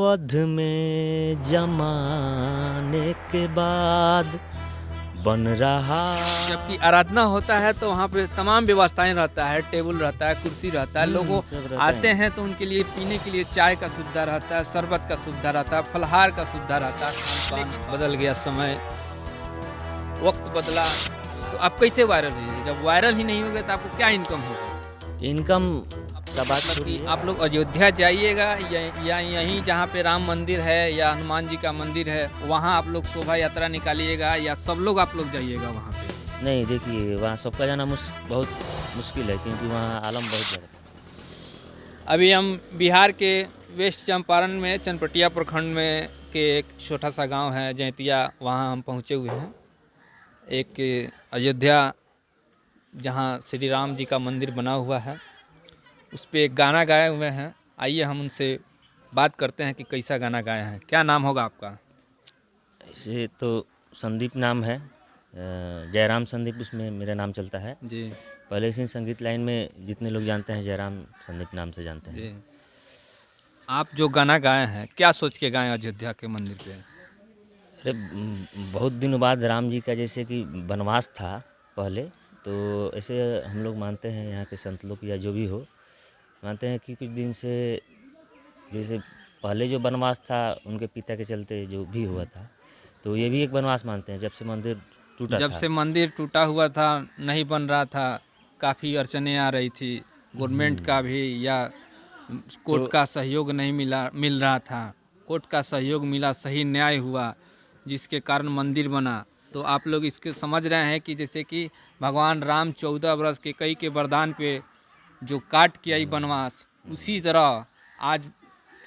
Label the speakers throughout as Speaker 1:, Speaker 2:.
Speaker 1: अवध में जमाने के बाद बन रहा।
Speaker 2: जबकि आराधना होता है तो वहाँ पे तमाम व्यवस्थाएं रहता है, टेबल रहता है, कुर्सी रहता है, लोगों
Speaker 1: सब रहता
Speaker 2: आते
Speaker 1: है।
Speaker 2: हैं तो उनके लिए पीने के लिए चाय का सुविधा रहता है, शरबत का सुविधा रहता है, फलहार का सुविधा रहता है। लेकिन बदल गया समय, वक्त बदला, तो आप कैसे वायरल हुए? जब वायरल ही नहीं होगे तो आपको क्या इनकम होगा?
Speaker 1: इनकम का बात
Speaker 2: मतलब कि
Speaker 1: छोड़िए।
Speaker 2: आप लोग अयोध्या जाइएगा या यहीं जहाँ पे राम मंदिर है या हनुमान जी का मंदिर है वहाँ आप लोग शोभा यात्रा निकालिएगा या सब लोग आप लोग जाइएगा वहाँ पे?
Speaker 1: नहीं, देखिए वहाँ सबका जाना बहुत मुश्किल है, क्योंकि वहाँ आलम बहुत ज़्यादा।
Speaker 2: अभी हम बिहार के वेस्ट चंपारण में चनपटिया प्रखंड में के एक छोटा सा गांव है जैतिया, वहाँ हम पहुँचे हुए हैं। एक अयोध्या जहाँ श्री राम जी का मंदिर बना हुआ है उस पर एक गाना गाए हुए हैं। आइए हम उनसे बात करते हैं कि कैसा गाना गाया है। क्या नाम होगा आपका?
Speaker 1: ऐसे तो संदीप नाम है, जयराम संदीप उसमें मेरा नाम चलता है।
Speaker 2: जी
Speaker 1: पहले से ही संगीत लाइन में जितने लोग जानते हैं जयराम संदीप नाम से जानते हैं।
Speaker 2: जी। आप जो गाना गाए हैं क्या सोच के गाए अयोध्या के मंदिर पे?
Speaker 1: अरे बहुत दिनों बाद राम जी का जैसे कि वनवास था पहले, तो ऐसे हम लोग मानते हैं, यहाँ के संत लोग या जो भी हो मानते हैं कि कुछ दिन से जैसे पहले जो वनवास था उनके पिता के चलते जो भी हुआ था, तो ये भी एक वनवास मानते हैं जब से मंदिर टूटा
Speaker 2: जब
Speaker 1: था।
Speaker 2: से मंदिर टूटा हुआ था, नहीं बन रहा था, काफ़ी अड़चनें आ रही थी, गवर्नमेंट का भी या कोर्ट
Speaker 1: तो
Speaker 2: का सहयोग नहीं मिल रहा था। कोर्ट का सहयोग मिला, सही न्याय हुआ, जिसके कारण मंदिर बना। तो आप लोग इसके समझ रहे हैं कि जैसे कि भगवान राम 14 वर्ष के कई के वरदान पे जो काट के आई वनवास, उसी तरह आज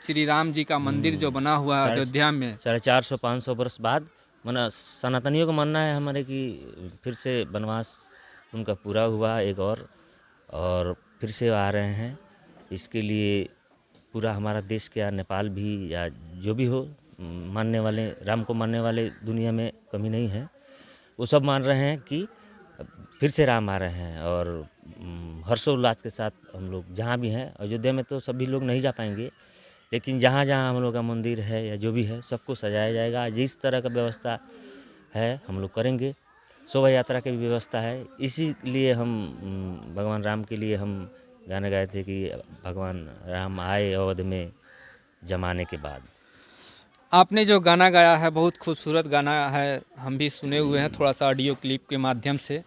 Speaker 2: श्री राम जी का मंदिर जो बना हुआ है
Speaker 1: साढ़े
Speaker 2: अयोध्या में।
Speaker 1: 450-500 वर्ष बाद मना सनातनियों का मानना है हमारे कि फिर से वनवास उनका पूरा हुआ एक और फिर से आ रहे हैं। इसके लिए पूरा हमारा देश क्या नेपाल भी या जो भी हो, मानने वाले राम को मानने वाले दुनिया में कमी नहीं है। वो सब मान रहे हैं कि फिर से राम आ रहे हैं, और हर्षोल्लास के साथ हम लोग जहाँ भी हैं, अयोध्या में तो सभी लोग नहीं जा पाएंगे, लेकिन जहाँ जहाँ हम लोग का मंदिर है या जो भी है सबको सजाया जाएगा। जिस तरह का व्यवस्था है हम लोग करेंगे। शोभा यात्रा की भी व्यवस्था है, इसीलिए हम भगवान राम के लिए हम गाना गाए थे कि भगवान राम आए अवध में जमाने के बाद।
Speaker 2: आपने जो गाना गाया है बहुत खूबसूरत गाना है, हम भी सुने हुए हैं थोड़ा सा ऑडियो क्लिप के माध्यम से।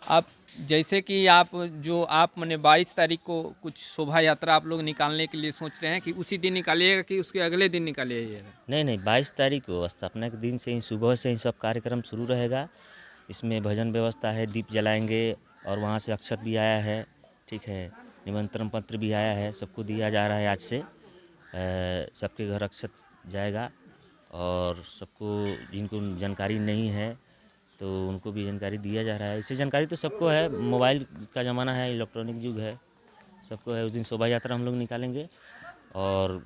Speaker 2: आप जैसे कि आप मैंने 22 तारीख को कुछ शोभा यात्रा आप लोग निकालने के लिए सोच रहे हैं कि उसी दिन निकालिएगा कि उसके अगले दिन निकालिएगा?
Speaker 1: नहीं, 22 तारीख को स्थापना के दिन से ही सुबह से ही सब कार्यक्रम शुरू रहेगा। इसमें भजन व्यवस्था है, दीप जलाएंगे, और वहाँ से अक्षत भी आया है, ठीक है, निमंत्रण पत्र भी आया है, सबको दिया जा रहा है। आज से सबके घर अक्षत जाएगा, और सबको जिनको जानकारी नहीं है तो उनको भी जानकारी दिया जा रहा है। इससे जानकारी तो सबको है, मोबाइल का ज़माना है, इलेक्ट्रॉनिक युग है, सबको है। उस दिन शोभा यात्रा हम लोग निकालेंगे और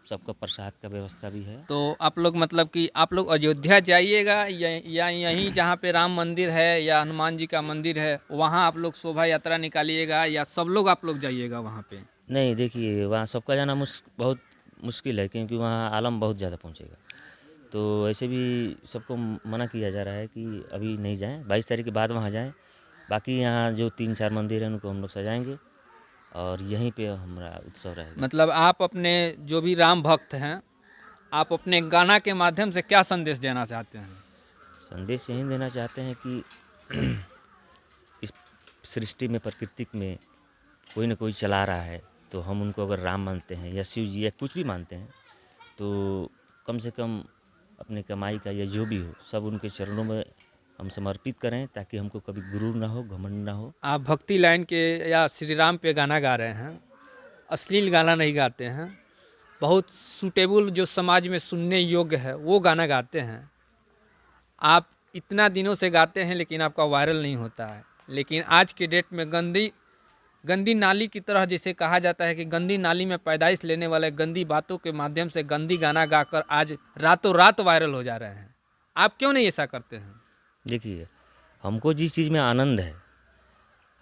Speaker 1: सबका प्रसाद का व्यवस्था भी है।
Speaker 2: तो आप लोग मतलब कि आप लोग अयोध्या जाइएगा या यहीं जहाँ पे राम मंदिर है या हनुमान जी का मंदिर है वहाँ आप लोग शोभा यात्रा निकालिएगा या सब लोग आप लोग जाइएगा वहाँ पे?
Speaker 1: नहीं, देखिए वहाँ सबका जाना बहुत मुश्किल है, क्योंकि वहाँ आलम बहुत ज़्यादा पहुँचेगा। तो ऐसे भी सबको मना किया जा रहा है कि अभी नहीं जाएं, 22 तारीख के बाद वहाँ जाएं। बाकी यहाँ जो 3-4 मंदिर हैं उनको हम लोग सजाएंगे, और यहीं पे हमारा उत्सव रहेगा।
Speaker 2: मतलब आप अपने जो भी राम भक्त हैं, आप अपने गाना के माध्यम से क्या संदेश देना चाहते हैं?
Speaker 1: संदेश यही देना चाहते हैं कि इस सृष्टि में, प्रकृति में कोई ना कोई चला रहा है, तो हम उनको अगर राम मानते हैं या शिव जी या कुछ भी मानते हैं, तो कम से कम अपने कमाई का या जो भी हो सब उनके चरणों में हम समर्पित करें, ताकि हमको कभी गुरूर ना हो, घमंड ना हो।
Speaker 2: आप भक्ति लाइन के या श्री राम पे गाना गा रहे हैं, अश्लील गाना नहीं गाते हैं, बहुत सूटेबल जो समाज में सुनने योग्य है वो गाना गाते हैं। आप इतना दिनों से गाते हैं लेकिन आपका वायरल नहीं होता है। लेकिन आज के डेट में गंदी नाली की तरह, जैसे कहा जाता है कि गंदी नाली में पैदाइश लेने वाले गंदी बातों के माध्यम से गंदी गाना गाकर आज रातों रात वायरल हो जा रहे हैं। आप क्यों नहीं ऐसा करते हैं?
Speaker 1: देखिए, हमको जिस चीज़ में आनंद है,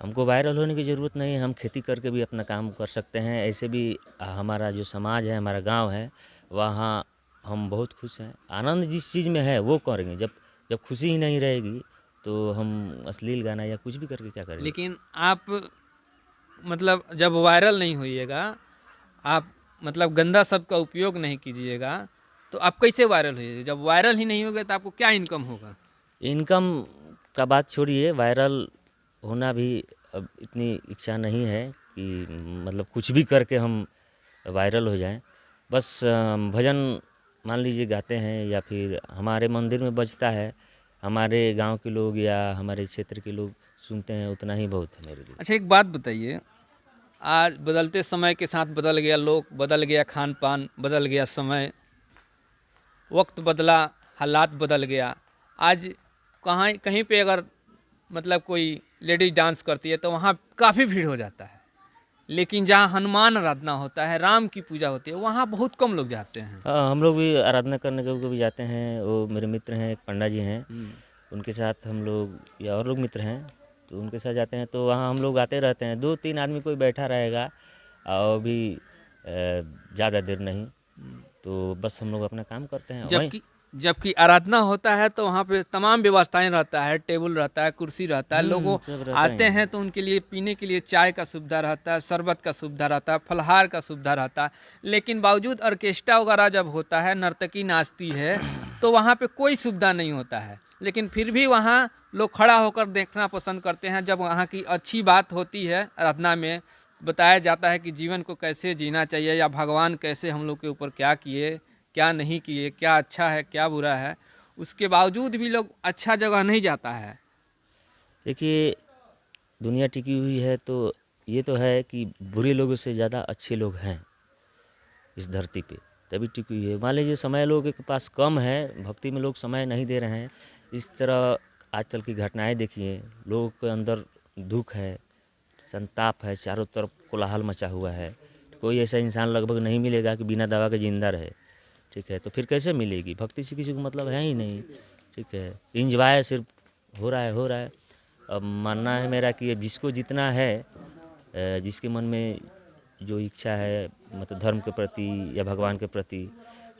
Speaker 1: हमको वायरल होने की ज़रूरत नहीं है। हम खेती करके भी अपना काम कर सकते हैं। ऐसे भी हमारा जो समाज है, हमारा गांव है, वहाँ हम बहुत खुश हैं। आनंद जिस चीज़ में है वो करेंगे, जब जब खुशी ही नहीं रहेगी तो हम अश्लील गाना या कुछ भी करके क्या करेंगे।
Speaker 2: लेकिन आप मतलब जब वायरल नहीं होइएगा, आप मतलब गंदा शब्द का उपयोग नहीं कीजिएगा, तो आप कैसे वायरल होइए? जब वायरल ही नहीं होगे तो आपको क्या इनकम होगा?
Speaker 1: इनकम का बात छोड़िए, वायरल होना भी अब इतनी इच्छा नहीं है कि मतलब कुछ भी करके हम वायरल हो जाएं। बस भजन मान लीजिए गाते हैं या फिर हमारे मंदिर में बजता है, हमारे गांव के लोग या हमारे क्षेत्र के लोग सुनते हैं, उतना ही बहुत है मेरे लिए।
Speaker 2: अच्छा, एक बात बताइए, आज बदलते समय के साथ बदल गया लोग, बदल गया खान-पान, बदल गया समय, वक्त बदला, हालात बदल गया। आज कहाँ कहीं पे अगर मतलब कोई लेडीज डांस करती है तो वहाँ काफ़ी भीड़ हो जाता है। लेकिन जहाँ हनुमान आराधना होता है, राम की पूजा होती है, वहाँ बहुत कम लोग जाते हैं।
Speaker 1: हाँ, हम लोग भी आराधना करने को भी जाते हैं। वो मेरे मित्र हैं, एक पंडा जी हैं, उनके साथ हम लोग या और लोग मित्र हैं तो उनके साथ जाते हैं। तो वहाँ हम लोग आते रहते हैं, 2-3 आदमी कोई बैठा रहेगा और भी ज़्यादा देर नहीं, तो बस हम लोग अपना काम करते हैं वहीं।
Speaker 2: जबकि जबकि आराधना होता है तो वहाँ पे तमाम व्यवस्थाएं रहता है, टेबल रहता है, कुर्सी रहता है, लोगों
Speaker 1: सब रहता ही
Speaker 2: आते
Speaker 1: है।
Speaker 2: हैं तो उनके लिए पीने के लिए चाय का सुविधा रहता है, शरबत का सुविधा रहता है, फलहार का सुविधा रहता है। लेकिन बावजूद ऑर्केस्ट्रा वगैरह जब होता है, नर्तकी नाचती है, तो वहाँ पे कोई सुविधा नहीं होता है। लेकिन फिर भी वहाँ लोग खड़ा होकर देखना पसंद करते हैं। जब वहाँ की अच्छी बात होती है, आराधना में बताया जाता है कि जीवन को कैसे जीना चाहिए या भगवान कैसे हम लोग के ऊपर क्या किए, क्या नहीं किए, क्या अच्छा है, क्या बुरा है, उसके बावजूद भी लोग अच्छा जगह नहीं जाता है।
Speaker 1: देखिए, दुनिया टिकी हुई है तो ये तो है कि बुरे लोगों से ज़्यादा अच्छे लोग हैं इस धरती पे, तभी टिकी हुई है। मान लीजिए समय लोगों के पास कम है, भक्ति में लोग समय नहीं दे रहे हैं। इस तरह आजकल की घटनाएं देखिए, लोगों के अंदर दुख है, संताप है, चारों तरफ कोलाहल मचा हुआ है। कोई ऐसा इंसान लगभग नहीं मिलेगा कि बिना दवा के जिंदा रहे। ठीक है, तो फिर कैसे मिलेगी भक्ति से? किसी को मतलब है ही नहीं। ठीक है, इंजॉय सिर्फ हो रहा है। अब मानना है मेरा कि जिसको जितना है, जिसके मन में जो इच्छा है मतलब धर्म के प्रति या भगवान के प्रति,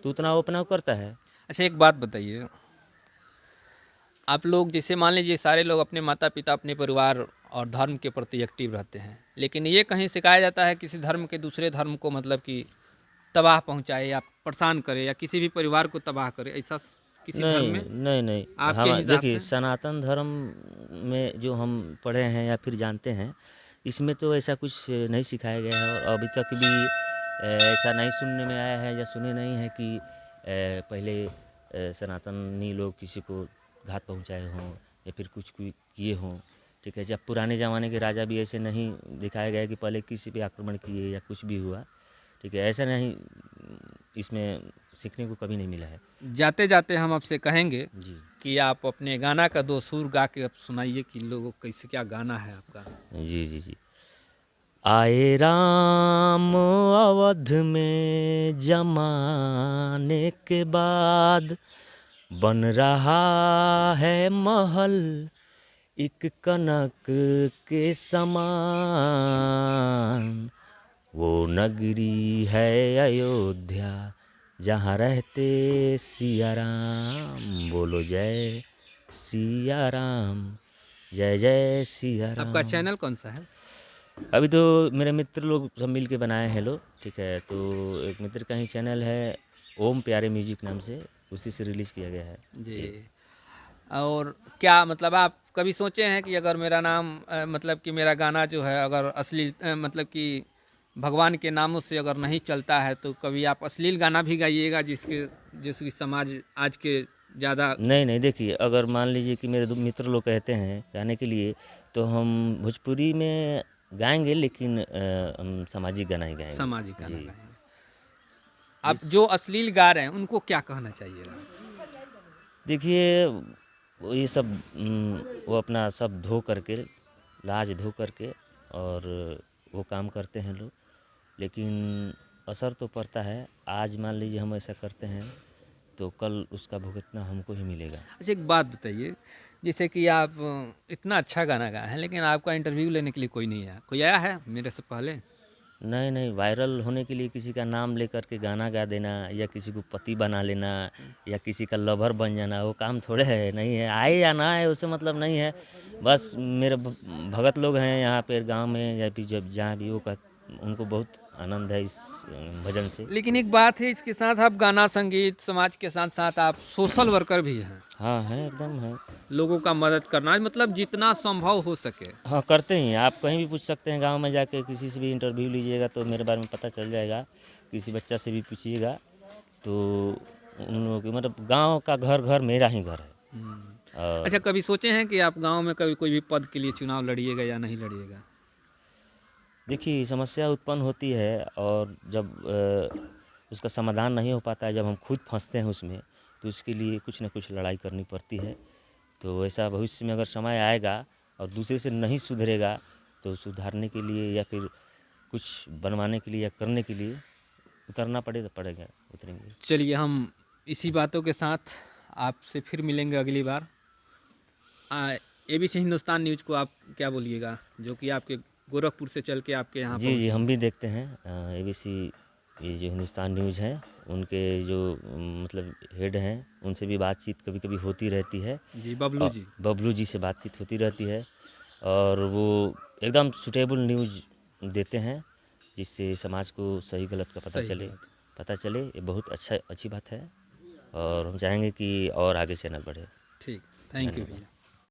Speaker 1: तो उतना वो अपना करता है।
Speaker 2: अच्छा, एक बात बताइए, आप लोग जैसे मान लीजिए सारे लोग अपने माता पिता, अपने परिवार और धर्म के प्रति एक्टिव रहते हैं, लेकिन ये कहीं सिखाया जाता है किसी धर्म के दूसरे धर्म को मतलब कि तबाह पहुंचाए या परेशान करे या किसी भी परिवार को तबाह करे, ऐसा किसी धर्म
Speaker 1: नहीं
Speaker 2: में
Speaker 1: नहीं नहीं,
Speaker 2: आपके
Speaker 1: हम
Speaker 2: हिसाब
Speaker 1: देखिए
Speaker 2: से?
Speaker 1: सनातन धर्म में जो हम पढ़े हैं या फिर जानते हैं, इसमें तो ऐसा कुछ नहीं सिखाया गया है। और अभी तक भी ऐसा नहीं सुनने में आया है या सुने नहीं है कि पहले सनातनी लोग किसी को घात पहुंचाए हों या फिर कुछ किए हों। ठीक है, जब पुराने ज़माने के राजा भी ऐसे नहीं दिखाया गया कि पहले किसी पे आक्रमण किए या कुछ भी हुआ। ठीक है, ऐसा नहीं, इसमें सीखने को कभी नहीं मिला है।
Speaker 2: जाते जाते हम आपसे कहेंगे
Speaker 1: जी
Speaker 2: कि आप अपने गाना का दो सुर गा के अब सुनाइए कि लोगों को कैसे क्या गाना है आपका।
Speaker 1: जी जी जी। आए राम अवध में जमाने के बाद, बन रहा है महल एक कनक के समान। वो नगरी है अयोध्या जहाँ रहते सिया राम। बोलो जय सिया राम, जय जय सिया
Speaker 2: आपका
Speaker 1: राम।
Speaker 2: चैनल कौन सा है?
Speaker 1: अभी तो मेरे मित्र लोग सब मिल के बनाए हैं लोग। ठीक है, तो एक मित्र का ही चैनल है, ओम प्यारे म्यूजिक नाम से, उसी से रिलीज़ किया गया है
Speaker 2: जी।
Speaker 1: ये।
Speaker 2: और क्या मतलब आप कभी सोचे हैं कि अगर मेरा नाम मतलब कि मेरा गाना जो है अगर असली मतलब कि भगवान के नामों से अगर नहीं चलता है तो कभी आप अश्लील गाना भी गाइएगा जिसके जिसकी समाज आज के ज़्यादा।
Speaker 1: नहीं नहीं, देखिए अगर मान लीजिए कि मेरे दो मित्र लोग कहते हैं गाने के लिए, तो हम भोजपुरी में गाएंगे, लेकिन हम सामाजिक गाना ही गाएंगे।
Speaker 2: सामाजिक गाना
Speaker 1: जी।
Speaker 2: गाएंगे। आप
Speaker 1: जिस
Speaker 2: जो अश्लील गा रहे हैं उनको क्या कहना चाहिएगा?
Speaker 1: देखिए, वो ये सब वो अपना सब धो करके, लाज धो करके और वो काम करते हैं लोग, लेकिन असर तो पड़ता है। आज मान लीजिए हम ऐसा करते हैं तो कल उसका भुगतना हमको ही मिलेगा।
Speaker 2: अच्छा, एक बात बताइए, जैसे कि आप इतना अच्छा गाना गाए हैं लेकिन आपका इंटरव्यू लेने के लिए कोई नहीं आया, कोई आया है मेरे से पहले?
Speaker 1: नहीं नहीं, वायरल होने के लिए किसी का नाम लेकर के गाना गा देना या किसी को पति बना लेना या किसी का लवर बन जाना, वो काम थोड़े है, नहीं है। आए या ना आए उससे मतलब नहीं है। बस मेरे भगत लोग हैं यहाँ पे गांव में या फिर जब जहाँ भी वो उनको बहुत आनंद है इस भजन से।
Speaker 2: लेकिन एक बात है, इसके साथ आप गाना संगीत समाज के साथ साथ आप सोशल वर्कर भी हैं।
Speaker 1: हाँ है, एकदम है।
Speaker 2: लोगों का मदद करना, मतलब जितना संभव हो सके।
Speaker 1: हाँ करते ही हैं। आप कहीं भी पूछ सकते हैं, गांव में जाके किसी से भी इंटरव्यू लीजिएगा तो मेरे बारे में पता चल जाएगा। किसी बच्चा से भी पूछिएगा तो उन लोगों की मतलब गांव का घर घर मेरा ही घर है। और
Speaker 2: अच्छा, कभी सोचे हैं कि आप गांव में कभी कोई भी पद के लिए चुनाव लड़िएगा या नहीं लड़िएगा?
Speaker 1: देखिए, समस्या उत्पन्न होती है और जब उसका समाधान नहीं हो पाता है, जब हम खुद फंसते हैं उसमें, तो उसके लिए कुछ ना कुछ लड़ाई करनी पड़ती है। तो ऐसा भविष्य में अगर समय आएगा और दूसरे से नहीं सुधरेगा तो सुधारने के लिए या फिर कुछ बनवाने के लिए या करने के लिए उतरना पड़ेगा, उतरेंगे।
Speaker 2: चलिए, हम इसी बातों के साथ आपसे फिर मिलेंगे अगली बार। ABC हिंदुस्तान न्यूज़ को आप क्या बोलिएगा, जो कि आपके गोरखपुर से चल के आपके यहाँ
Speaker 1: जी जी,
Speaker 2: पहुँची?
Speaker 1: हम भी देखते हैं ABC, ये जो हिंदुस्तान न्यूज़ है, उनके जो मतलब हेड हैं, उनसे भी बातचीत कभी कभी होती रहती है।
Speaker 2: जी, बबलू जी।
Speaker 1: बबलू जी से बातचीत होती रहती है और वो एकदम सुटेबल न्यूज़ देते हैं, जिससे समाज को सही गलत का
Speaker 2: सही बात।
Speaker 1: पता चले। ये बहुत अच्छी बात है और हम चाहेंगे कि और आगे चैनल बढ़े।
Speaker 2: ठीक, थैंक यू भैया।